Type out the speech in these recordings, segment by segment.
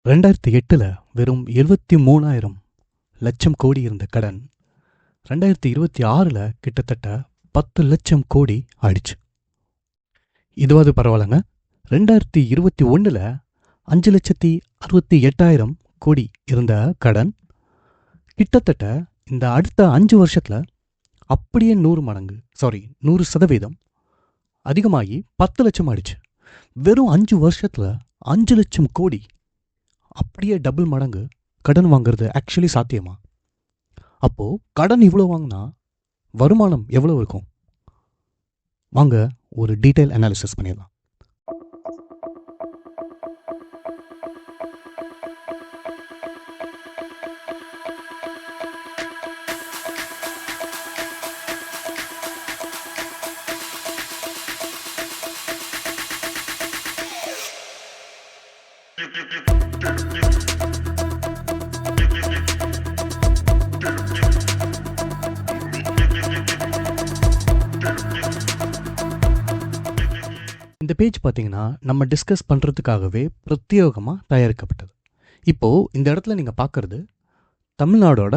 2008 வெறும் 73,000 லட்சம் கோடி இருந்த கடன் 2026 கிட்டத்தட்ட 10 லட்சம் கோடி ஆயிடுச்சு. இதுவாது பரவாயில்லைங்க. 2021 5,68,000 கோடி இருந்த கடன் கிட்டத்தட்ட இந்த அடுத்த 5 வருஷத்தில் அப்படியே 100% அதிகமாகி 10 லட்சம் ஆயிடுச்சு. வெறும் 5 வருஷத்தில் 5 லட்சம் கோடி அப்படியே டபுள் மடங்கு கடன் வாங்குறது ஆக்சுவலி சாத்தியமா? அப்போது கடன் இவ்வளோ வாங்கினா வருமானம் எவ்வளோ இருக்கும்? வாங்க ஒரு டீட்டெயில் அனாலிசிஸ் பண்ணிடலாம். இந்த பேஜ் பார்த்தீங்கன்னா நம்ம டிஸ்கஸ் பண்ணுறதுக்காகவே பிரத்யேகமாக தயாரிக்கப்பட்டது. இப்போது இந்த இடத்துல நீங்கள் பார்க்குறது தமிழ்நாடோட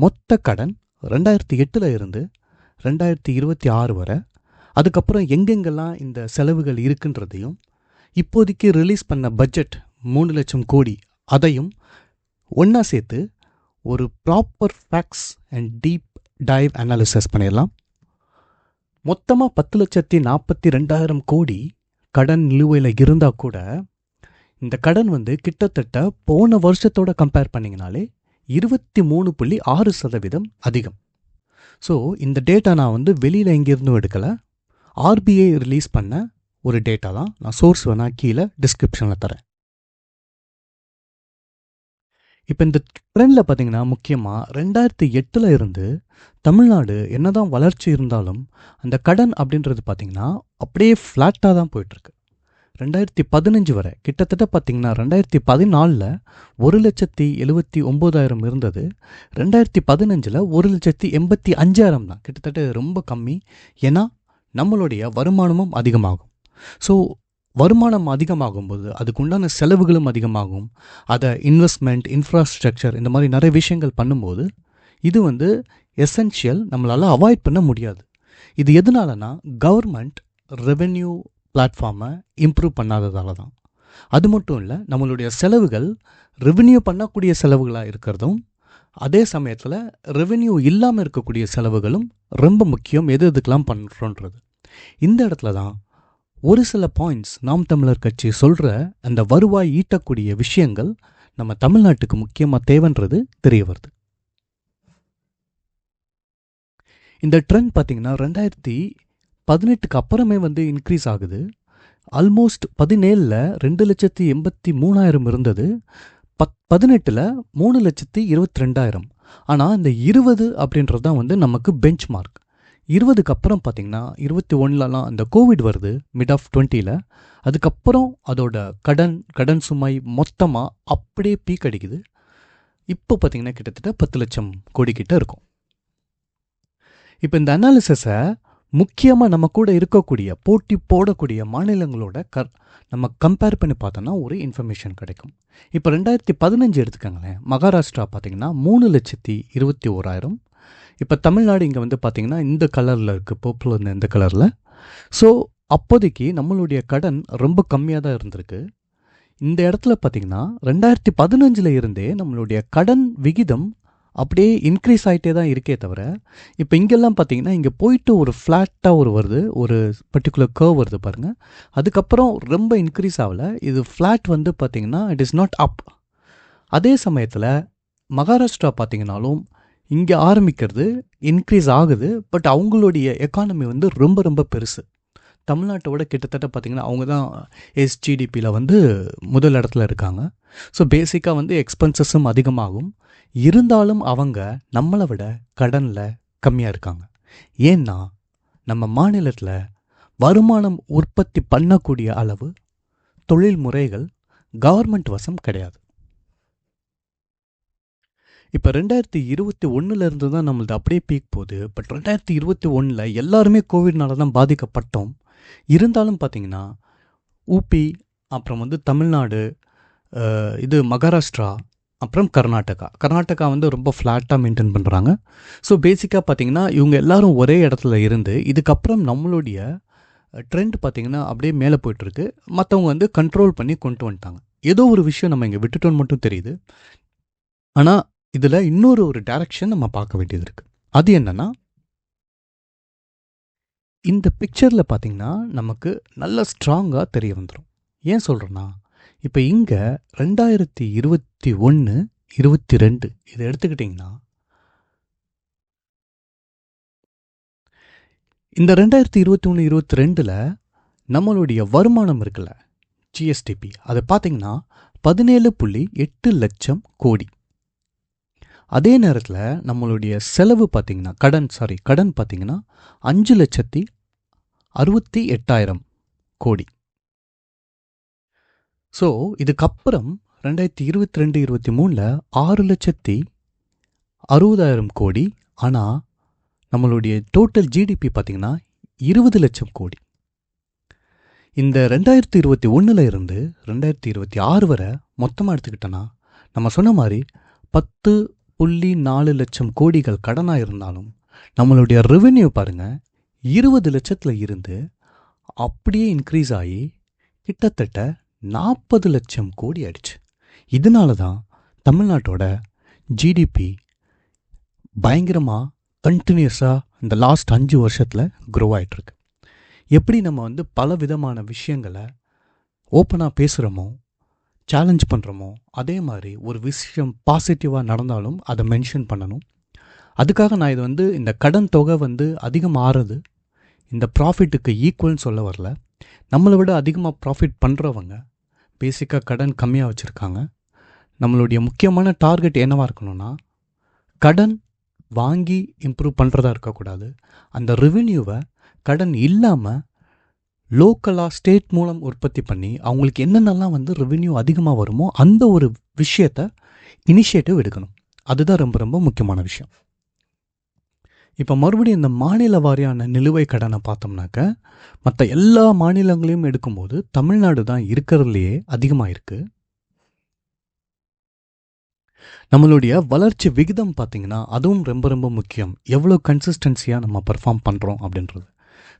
மொத்த கடன் 2008 இருந்து 2026 வரை, அதுக்கப்புறம் எங்கெங்கெல்லாம் இந்த செலவுகள் இருக்குன்றதையும், இப்போதைக்கு ரிலீஸ் பண்ண பட்ஜெட் 3 லட்சம் கோடி அதையும் ஒன்றா சேர்த்து ஒரு proper facts and deep dive analysis பண்ணிடலாம். மொத்தமாக 10,42,000 கோடி கடன் நிலுவையில் இருந்தால் கூட இந்த கடன் கிட்டத்தட்ட போன வருஷத்தோட கம்பேர் பண்ணிங்கனாலே 23.6% அதிகம். ஸோ இந்த டேட்டா நான் வெளியில் எங்கேருந்தும் எடுக்கலை, ஆர்பிஐ ரிலீஸ் பண்ண ஒரு டேட்டா தான். நான் சோர்ஸ் வேணால் கீழே டிஸ்கிரிப்ஷனில் தரேன். இப்போ இந்த ட்ரெண்டில் பார்த்தீங்கன்னா முக்கியமாக 2008 இருந்து தமிழ்நாடு என்னதான் வளர்ச்சி இருந்தாலும் அந்த கடன் அப்படின்றது பார்த்திங்கன்னா அப்படியே ஃப்ளாட்டாக தான் போயிட்டுருக்கு. 2015 வரை கிட்டத்தட்ட பார்த்திங்கன்னா 2014 1,79,000 இருந்தது. 2015 1,85,000 தான், கிட்டத்தட்ட ரொம்ப கம்மி. ஏன்னா நம்மளுடைய வருமானமும் அதிகமாகும். ஸோ வருமானம் அதிகமாகும்போது அதுக்கு உண்டான செலவுகளும் அதிகமாகும். அதை இன்வெஸ்ட்மெண்ட், இன்ஃப்ராஸ்ட்ரக்சர் இந்த மாதிரி நிறைய விஷயங்கள் பண்ணும்போது இது எசென்ஷியல், நம்மளால் அவாய்ட் பண்ண முடியாது. இது எதனாலனா கவர்மெண்ட் ரெவென்யூ பிளாட்ஃபார்மை இம்ப்ரூவ் பண்ணாததால தான். அது மட்டும் இல்லை, நம்மளுடைய செலவுகள் ரெவென்யூ பண்ணக்கூடிய செலவுகளாக இருக்கிறதும், அதே சமயத்தில் ரெவென்யூ இல்லாமல் இருக்கக்கூடிய செலவுகளும் ரொம்ப முக்கியம். எதுக்கெல்லாம் பண்ணுறோன்றது இந்த இடத்துல தான் ஒரு சில பாயிண்ட்ஸ் நாம் தமிழர் கட்சி சொல்கிற அந்த வருவாய் ஈட்டக்கூடிய விஷயங்கள் நம்ம தமிழ்நாட்டுக்கு முக்கியமாக தேவைன்றது தெரிய வருது. இந்த ட்ரெண்ட் பார்த்திங்கன்னா 2018 அப்புறமே இன்க்ரீஸ் ஆகுது. ஆல்மோஸ்ட் 17 2,83,000 இருந்தது. 18 3,22,000. ஆனால் இந்த 20 அப்படின்றது தான் நமக்கு பெஞ்ச் மார்க். 20க்கு அப்புறம் பார்த்திங்கன்னா 21 அந்த கோவிட் வருது, மிட் ஆஃப் 20. அதுக்கப்புறம் அதோட கடன் சுமை மொத்தமாக அப்படியே பீக் அடிக்குது. இப்போ பார்த்திங்கன்னா கிட்டத்தட்ட 10 லட்சம் கோடி கிட்ட இருக்கும். இப்போ இந்த அனாலிசிஸை முக்கியமாக நம்ம கூட இருக்கக்கூடிய போட்டி போடக்கூடிய மாநிலங்களோட நம்ம கம்பேர் பண்ணி பார்த்தோன்னா ஒரு இன்ஃபர்மேஷன் கிடைக்கும். இப்போ 2015 எடுத்துக்கோங்களேன். மகாராஷ்டிரா பார்த்திங்கன்னா 3,21,000. இப்போ தமிழ்நாடு இங்கே பார்த்திங்கன்னா இந்த கலரில் இருக்குது, பர்பிள் இந்த கலரில். ஸோ அப்போதைக்கு நம்மளுடைய கடன் ரொம்ப கம்மியாக தான் இருந்திருக்கு. இந்த இடத்துல பார்த்திங்கன்னா 2015 இருந்தே நம்மளுடைய கடன் விகிதம் அப்படியே இன்க்ரீஸ் ஆகிட்டே தான் இருக்கே தவிர, இப்போ இங்கெல்லாம் பார்த்திங்கன்னா இங்கே போயிட்டு ஒரு ஃப்ளாட்டாக வருது, ஒரு பர்டிகுலர் கர்வ் வருது பாருங்கள். அதுக்கப்புறம் ரொம்ப இன்க்ரீஸ் ஆகலை. இது ஃப்ளாட் பார்த்திங்கன்னா இட் இஸ் நாட் அப். அதே சமயத்தில் மகாராஷ்டிரா பார்த்திங்கனாலும் இங்கே ஆரம்பிக்கிறது இன்க்ரீஸ் ஆகுது. பட் அவங்களுடைய எக்கானமி ரொம்ப ரொம்ப பெருசு. தமிழ்நாட்டோட கிட்டத்தட்ட பார்த்திங்கன்னா அவங்க தான் எஸ்ஜிடிபியில் முதல் இடத்துல இருக்காங்க. ஸோ பேசிக்காக எக்ஸ்பென்சஸும் அதிகமாகும். இருந்தாலும் அவங்க நம்மளை விட கடனில் கம்மியாக இருக்காங்க. ஏன்னா நம்ம மாநிலத்தில் வருமானம் உற்பத்தி பண்ணக்கூடிய அளவு தொழில் முறைகள் கவர்மெண்ட் வசம் கிடையாது. இப்போ 2021 தான் நம்மளது அப்படியே பீக் போகுது. பட் 2021 எல்லாருமே கோவிட்னால தான் பாதிக்கப்பட்டோம். இருந்தாலும் பார்த்திங்கன்னா ஊபி, அப்புறம் தமிழ்நாடு, இது மகாராஷ்டிரா, அப்புறம் கர்நாடகா வந்து ரொம்ப ஃப்ளாட்டாக மெயின்டைன் பண்ணுறாங்க. ஸோ பேசிக்காக பார்த்தீங்கன்னா இவங்க எல்லாரும் ஒரே இடத்துல இருந்து இதுக்கப்புறம் நம்மளுடைய ட்ரெண்ட் பார்த்தீங்கன்னா அப்படியே மேலே போயிட்டுருக்கு. மற்றவங்க வந்து கண்ட்ரோல் பண்ணி கொண்டு வந்துட்டாங்க. ஏதோ ஒரு விஷயம் நம்ம இங்கே விட்டுட்டோன்னு மட்டும் தெரியுது. ஆனால் இதில் இன்னொரு டைரக்ஷன் நம்ம பார்க்க வேண்டியது இருக்குது. அது என்னன்னா, இந்த பிக்சரில் பார்த்தீங்கன்னா நமக்கு நல்ல ஸ்ட்ராங்காக தெரிய வந்துடும். ஏன் சொல்கிறேன்னா, இப்போ இங்கே 2021, 22 இதை எடுத்துக்கிட்டிங்கன்னா, இந்த 2021, 22ல் நம்மளுடைய வருமானம் இருக்குல்ல, ஜிஎஸ்டிபி, அதை பார்த்தீங்கன்னா 17.8 லட்சம் கோடி. அதே நேரத்தில் நம்மளுடைய செலவு பார்த்தீங்கன்னா கடன் பார்த்தீங்கன்னா 5,68,000 கோடி. ஸோ இதுக்கப்புறம் 2022, 23ல் 6,60,000 கோடி. ஆனால் நம்மளுடைய டோட்டல் ஜிடிபி பார்த்தீங்கன்னா 20 லட்சம் கோடி. இந்த 2021 இருந்து 2026 வரை மொத்தமாக எடுத்துக்கிட்டோன்னா நம்ம சொன்ன மாதிரி 10.4 லட்சம் கோடிகள் கடனாக இருந்தாலும் நம்மளுடைய ரெவென்யூ பாருங்கள் 20 லட்சத்தில் இருந்து அப்படியே இன்க்ரீஸ் ஆகி கிட்டத்தட்ட 40 லட்சம் கோடி ஆயிடுச்சு. இதனால தான் தமிழ்நாட்டோட ஜிடிபி பயங்கரமாக கண்டினியூஸாக இந்த லாஸ்ட் 5 வருஷத்தில் க்ரோ ஆகிட்டுருக்கு. எப்படி நம்ம வந்து பல விதமான விஷயங்களை ஓப்பனாக பேசுகிறோமோ, சேலஞ்ச் பண்ணுறோமோ, அதே மாதிரி ஒரு விஷயம் பாசிட்டிவாக நடந்தாலும் அதை மென்ஷன் பண்ணணும். அதுக்காக நான் இது வந்து இந்த கடன் தொகை வந்து அதிகமாக ஆறுது இந்த ப்ராஃபிட்டுக்கு ஈக்குவல்னு சொல்ல வரல. நம்மளை விட அதிகமாக ப்ராஃபிட் பண்ணுறவங்க பேசிக்காக கடன் கம்மியாக வச்சுருக்காங்க. நம்மளுடைய முக்கியமான டார்கெட் என்னவாக இருக்கணும்னா, கடன் வாங்கி இம்ப்ரூவ் பண்ணுறதா இருக்கக்கூடாது. அந்த ரெவென்யூவை கடன் இல்லாமல் லோக்கலாக ஸ்டேட் மூலம் உற்பத்தி பண்ணி அவங்களுக்கு என்னென்னலாம் வந்து ரெவென்யூ அதிகமாக வருமோ அந்த ஒரு விஷயத்தை இனிஷியேட்டிவ் எடுக்கணும். அதுதான் ரொம்ப ரொம்ப முக்கியமான விஷயம். இப்போ மறுபடியும் இந்த மாநில வாரியான நிலுவை கடனை பார்த்தோம்னாக்க மற்ற எல்லா மாநிலங்களையும் எடுக்கும்போது தமிழ்நாடு தான் இருக்கிறதுலையே அதிகமாக இருக்குது. நம்மளுடைய வளர்ச்சி விகிதம் பார்த்திங்கன்னா அதுவும் ரொம்ப ரொம்ப முக்கியம். எவ்வளோ கன்சிஸ்டன்சியாக நம்ம பர்ஃபார்ம் பண்ணுறோம் அப்படின்றது.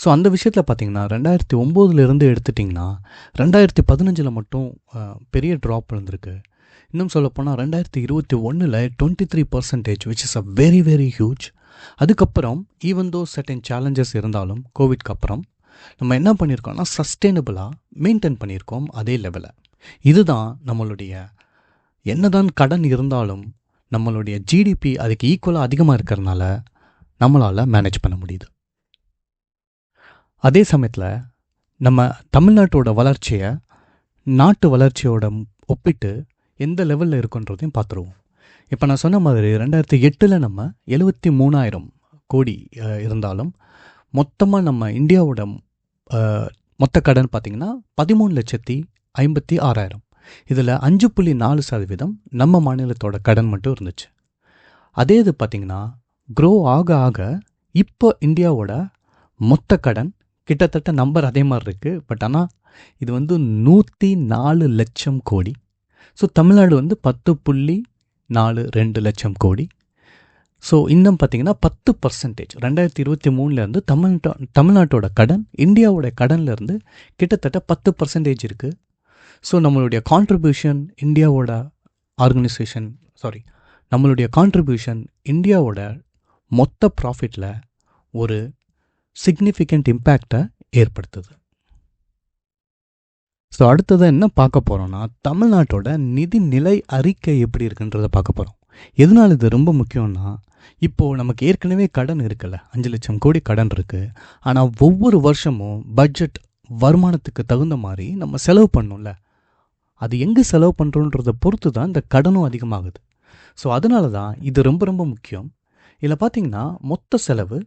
ஸோ அந்த விஷயத்தில் பார்த்திங்கன்னா 2009 எடுத்துட்டிங்கன்னா 2015 மட்டும் பெரிய ட்ராப் இருந்திருக்கு. இன்னும் சொல்லப்போனால் 2021 23%, which is a very very huge. அதுக்கப்புறம் ஈவன் தோ சர்டன் சேலஞ்சஸ் இருந்தாலும் கோவிட்க்கு அப்புறம் நம்ம என்ன பண்ணியிருக்கோம்னா சஸ்டெயினபிளாக மெயின்டைன் பண்ணியிருக்கோம் அதே லெவலை. இதுதான் நம்மளுடைய என்னதான் கடன் இருந்தாலும் நம்மளுடைய ஜிடிபி அதுக்கு ஈக்குவலாக அதிகமாக இருக்கிறதுனால நம்மளால் மேனேஜ் பண்ண முடியுது. அதே சமயத்தில் நம்ம தமிழ்நாட்டோட வளர்ச்சியை நாட்டு வளர்ச்சியோட ஒப்பிட்டு எந்த லெவலில் இருக்குன்றதையும் பார்த்துருவோம். இப்போ நான் சொன்ன மாதிரி 2008 நம்ம 73,000 கோடி இருந்தாலும் மொத்தமாக நம்ம இந்தியாவோட மொத்த கடன் பார்த்திங்கன்னா 13,56,000. இதில் 5.4% நம்ம மாநிலத்தோட கடன் மட்டும் இருந்துச்சு. அதே இது பார்த்திங்கன்னா க்ரோ ஆக ஆக இப்போ இந்தியாவோட மொத்த கடன் கிட்டத்தட்ட நம்பர் அதே மாதிரி இருக்குது. பட் ஆனால் இது வந்து 104 லட்சம் கோடி. ஸோ தமிழ்நாடு வந்து 10.42 லட்சம் கோடி. ஸோ இன்னும் பார்த்திங்கன்னா 10% 2023 தமிழ்நாட்டோட கடன் இந்தியாவோட கடன்லேருந்து கிட்டத்தட்ட 10% இருக்குது. ஸோ நம்மளுடைய கான்ட்ரிபியூஷன் இந்தியாவோட மொத்த ப்ராஃபிட்டில் ஒரு சிக்னிஃபிகண்ட் இம்பேக்டை ஏற்படுத்துது. ஸோ அடுத்தது என்ன பார்க்க போகிறோன்னா, தமிழ்நாட்டோட நிதி நிலை அறிக்கை எப்படி இருக்குன்றதை பார்க்க போகிறோம். எதனால் இது ரொம்ப முக்கியம்னா, இப்போது நமக்கு ஏற்கனவே கடன் இருக்குல்ல, 5 லட்சம் கோடி கடன் இருக்குது. ஆனால் ஒவ்வொரு வருஷமும் பட்ஜெட் வருமானத்துக்கு தகுந்த மாதிரி நம்ம செலவு பண்ணணும்ல, அது எங்கே செலவு பண்ணுறோன்றதை பொறுத்து தான் இந்த கடனும் அதிகமாகுது. ஸோ அதனால தான் இது ரொம்ப ரொம்ப முக்கியம். இதில் பார்த்திங்கன்னா மொத்த செலவு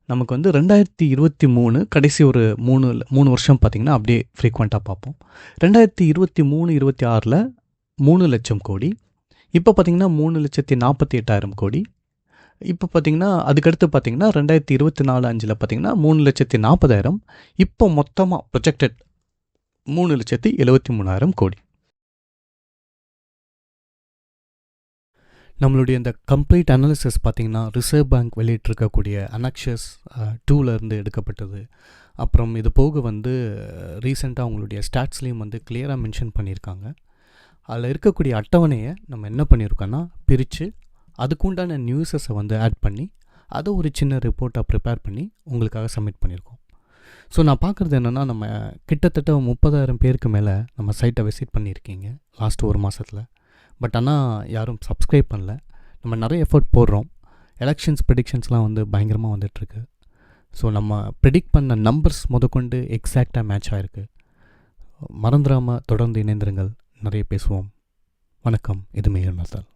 நமக்கு வந்து 2023 கடைசி ஒரு 3 வருஷம் பார்த்திங்கன்னா அப்படியே ஃப்ரீக்வெண்ட்டாக பார்ப்போம். 2023-26 3 லட்சம் கோடி. இப்போ பார்த்திங்கன்னா 3,48,000 கோடி. இப்போ பார்த்திங்கன்னா அதுக்கடுத்து பார்த்திங்கன்னா 2024-25 பார்த்திங்கன்னா 3,40,000. இப்போ மொத்தமாக ப்ரொஜெக்டட் 3,73,000 கோடி. நம்மளுடைய இந்த கம்ப்ளீட் அனாலிசிஸ் பார்த்திங்கன்னா ரிசர்வ் பேங்க் வெளியிட்டிருக்கக்கூடிய அனாக்ஷியஸ் 2லேருந்து எடுக்கப்பட்டது. அப்புறம் இது போக வந்து ரீசெண்டாக அவங்களுடைய ஸ்டாட்ஸ்லேயும் வந்து கிளியராக மென்ஷன் பண்ணியிருக்காங்க. அதில் இருக்கக்கூடிய அட்டவணையை நம்ம என்ன பண்ணியிருக்கோன்னா பிரித்து அதுக்குண்டான நியூஸஸை வந்து ஆட் பண்ணி அதை ஒரு சின்ன ரிப்போர்ட்டாக ப்ரிப்பேர் பண்ணி உங்களுக்காக சப்மிட் பண்ணியிருக்கோம். ஸோ நான் பார்க்குறது என்னென்னா, நம்ம கிட்டத்தட்ட 30,000 பேருக்கு மேலே நம்ம சைட்டை விசிட் பண்ணியிருக்கீங்க லாஸ்ட் ஒரு மாதத்தில். பட் ஆனால் யாரும் சப்ஸ்கிரைப் பண்ணல. நம்ம நிறைய எஃபர்ட் போடுறோம். எலெக்ஷன்ஸ் ப்ரெடிக்ஷன்ஸ்லாம் வந்து பயங்கரமாக வந்துட்டுருக்கு. ஸோ நம்ம ப்ரெடிக்ட் பண்ண நம்பர்ஸ் முதற்கொண்டு எக்ஸாக்டாக மேட்ச் ஆகிருக்கு. மறந்துடாமல் தொடர்ந்து இணைந்திருங்கள். நிறைய பேசுவோம். வணக்கம். இது மேயர் நத்தால்.